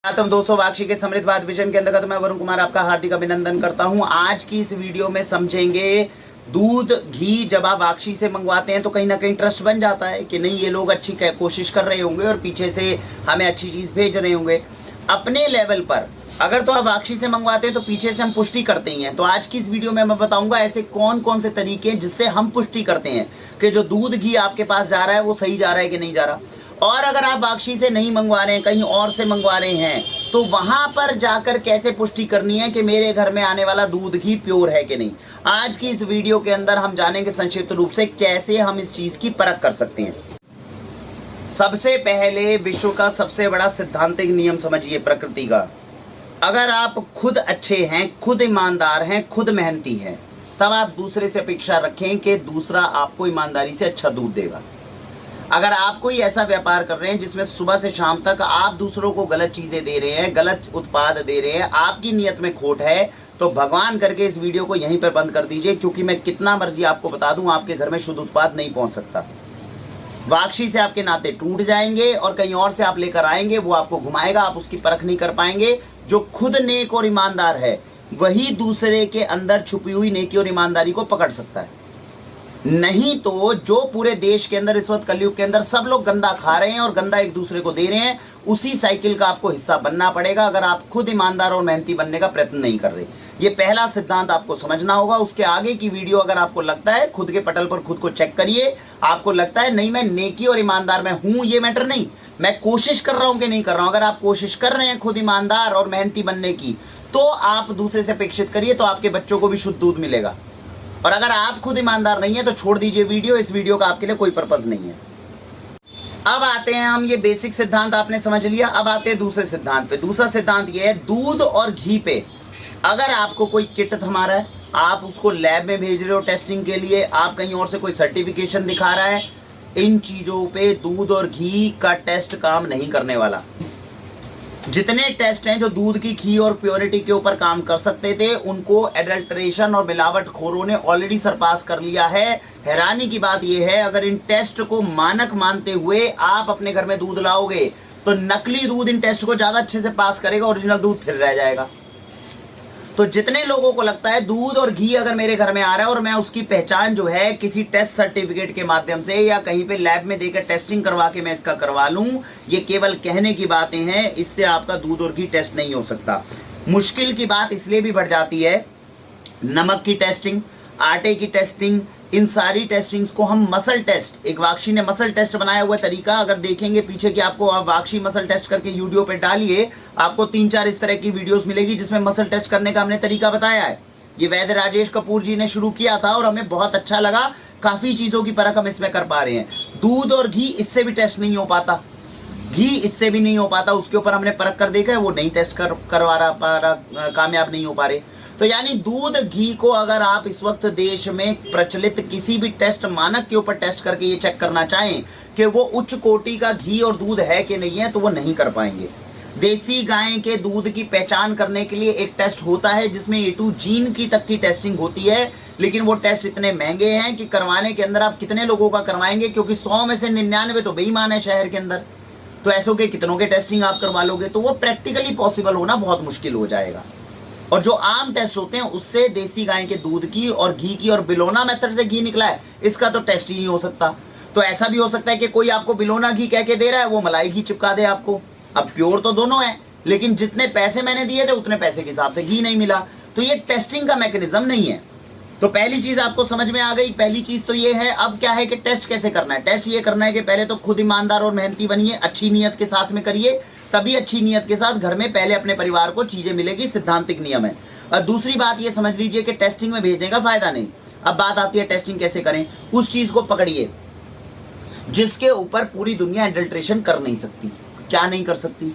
तुम दोस्तों वाक्षी के समृद्ध बात विजन के अंतर्गत मैं वरुण कुमार आपका हार्दिक अभिनंदन करता हूं। आज की इस वीडियो में समझेंगे दूध घी जब आप वाक्षी से मंगवाते हैं तो कहीं ना कहीं ट्रस्ट बन जाता है कि नहीं ये लोग अच्छी कोशिश कर रहे होंगे और पीछे से हमें अच्छी चीज भेज रहे होंगे। अपने लेवल पर अगर तो आप वाक्षी से मंगवाते हैं तो पीछे से हम पुष्टि करते ही हैं। तो आज की इस वीडियो में मैं बताऊंगा ऐसे कौन कौन से तरीके हैं जिससे हम पुष्टि करते हैं कि जो दूध घी आपके पास जा रहा है वो सही जा रहा है कि नहीं जा रहा। और अगर आप वाक्षी से नहीं मंगवा रहे हैं, कहीं और से मंगवा रहे हैं, तो वहां पर जाकर कैसे पुष्टि करनी है कि मेरे घर में आने वाला दूध घी प्योर है कि नहीं। आज की इस वीडियो के अंदर हम जानेंगे संक्षिप्त रूप से कैसे हम इस चीज की परख कर सकते हैं। सबसे पहले विश्व का सबसे बड़ा सिद्धांतिक नियम समझिए प्रकृति का। अगर आप खुद अच्छे हैं, खुद ईमानदार हैं, खुद मेहनती हैं, तब आप दूसरे से अपेक्षा रखें कि दूसरा आपको ईमानदारी से अच्छा दूध देगा। अगर आप कोई ऐसा व्यापार कर रहे हैं जिसमें सुबह से शाम तक आप दूसरों को गलत चीजें दे रहे हैं, गलत उत्पाद दे रहे हैं, आपकी नीयत में खोट है, तो भगवान करके इस वीडियो को यहीं पर बंद कर दीजिए, क्योंकि मैं कितना मर्जी आपको बता दूं आपके घर में शुद्ध उत्पाद नहीं पहुंच सकता। वाक्षी से आपके नाते टूट जाएंगे और कहीं और से आप लेकर आएंगे, वो आपको घुमाएगा, आप उसकी परख नहीं कर पाएंगे। जो खुद नेक और ईमानदार है वही दूसरे के अंदर छुपी हुई नेकी और ईमानदारी को पकड़ सकता है। नहीं तो जो पूरे देश के अंदर इस वक्त कलयुग के अंदर सब लोग गंदा खा रहे हैं और गंदा एक दूसरे को दे रहे हैं, उसी साइकिल का आपको हिस्सा बनना पड़ेगा अगर आप खुद ईमानदार और मेहनती बनने का प्रयत्न नहीं कर रहे। ये पहला सिद्धांत आपको समझना होगा। उसके आगे की वीडियो अगर आपको लगता है, खुद के पटल पर खुद को चेक करिए, आपको लगता है नहीं मैं नेकी और ईमानदार में हूं, ये मैटर नहीं, मैं कोशिश कर रहा हूं कि नहीं कर रहा हूं। अगर आप कोशिश कर रहे हैं खुद ईमानदार और मेहनती बनने की, तो आप दूसरे से अपेक्षित करिए, तो आपके बच्चों को भी शुद्ध दूध मिलेगा। और अगर आप खुद ईमानदार नहीं है तो छोड़ दीजिए वीडियो, इस वीडियो का आपके लिए कोई पर्पस नहीं है। अब आते हैं हम, ये बेसिक सिद्धांत आपने समझ लिया। अब आते हैं दूसरे सिद्धांत पे। दूसरा सिद्धांत ये है, दूध और घी पे अगर आपको कोई किट थमा रहा है, आप उसको लैब में भेज रहे हो टेस्टिंग के लिए, आप कहीं और से कोई सर्टिफिकेशन दिखा रहा है, इन चीजों पे दूध और घी का टेस्ट काम नहीं करने वाला। जितने टेस्ट हैं जो दूध की घी और प्योरिटी के ऊपर काम कर सकते थे, उनको एडल्ट्रेशन और मिलावटखोरों ने ऑलरेडी सरपास कर लिया है। हैरानी की बात यह है, अगर इन टेस्ट को मानक मानते हुए आप अपने घर में दूध लाओगे तो नकली दूध इन टेस्ट को ज्यादा अच्छे से पास करेगा, ओरिजिनल दूध फिर रह जाएगा। तो जितने लोगों को लगता है दूध और घी अगर मेरे घर में आ रहा है और मैं उसकी पहचान जो है किसी टेस्ट सर्टिफिकेट के माध्यम से या कहीं पे लैब में देकर टेस्टिंग करवा के मैं इसका करवा लूं, ये केवल कहने की बातें हैं, इससे आपका दूध और घी टेस्ट नहीं हो सकता। मुश्किल की बात इसलिए भी बढ़ जाती है, नमक की टेस्टिंग, आटे की टेस्टिंग, इन सारी टेस्टिंग्स को हम मसल टेस्ट, एक वाक्षी ने मसल टेस्ट बनाया हुआ तरीका अगर देखेंगे पीछे कि आपको, आप वाक्षी मसल टेस्ट करके यूट्यूब पे डालिए, आपको 3-4 इस तरह की वीडियोस मिलेगी जिसमें मसल टेस्ट करने का हमने तरीका बताया है। ये वैद्य राजेश कपूर जी ने शुरू किया था और हमें बहुत अच्छा लगा, काफी चीजों की परख हम इसमें कर पा रहे हैं। दूध और घी इससे भी टेस्ट नहीं हो पाता, घी इससे भी नहीं हो पाता, उसके ऊपर हमने परख कर देखा है, वो नहीं टेस्ट करवा रहा, कामयाब नहीं हो पा रहे। तो यानी दूध घी को अगर आप इस वक्त देश में प्रचलित किसी भी टेस्ट मानक के ऊपर टेस्ट करके ये चेक करना चाहें कि वो उच्च कोटि का घी और दूध है कि नहीं है, तो वो नहीं कर पाएंगे। देसी गाय के दूध की पहचान करने के लिए एक टेस्ट होता है जिसमें A2 जीन की तक की टेस्टिंग होती है, लेकिन वो टेस्ट इतने महंगे हैं कि करवाने के अंदर आप कितने लोगों का करवाएंगे, क्योंकि 100 में से 99 तो बेईमान है शहर के अंदर। तो ऐसों के कितनों के टेस्टिंग आप करवा लोगे, तो वो प्रैक्टिकली पॉसिबल होना बहुत मुश्किल हो जाएगा। और जो आम टेस्ट होते हैं उससे देसी गाय के दूध की और घी की, और बिलोना मेथड से घी निकला है, इसका तो टेस्ट ही नहीं हो सकता। तो ऐसा भी हो सकता है कि कोई आपको बिलोना घी कह के दे रहा है, वो मलाई घी चिपका दे आपको। अब प्योर तो दोनों है, लेकिन जितने पैसे मैंने दिए थे उतने पैसे के हिसाब से घी नहीं मिला। तो ये टेस्टिंग का मैकेनिज्म नहीं है। तो पहली चीज आपको समझ में आ गई। पहली चीज तो ये है। अब क्या है कि टेस्ट कैसे करना है। टेस्ट ये करना है कि पहले तो खुद ईमानदार और मेहनती बनिए, अच्छी नीयत के साथ में करिए, तभी अच्छी नीयत के साथ घर में पहले अपने परिवार को चीजें मिलेगी, सिद्धांतिक नियम है। और दूसरी बात ये समझ लीजिए कि टेस्टिंग में भेजने का फायदा नहीं। अब बात आती है टेस्टिंग कैसे करें। उस चीज को पकड़िए जिसके ऊपर पूरी दुनिया एडल्ट्रेशन कर नहीं सकती। क्या नहीं कर सकती?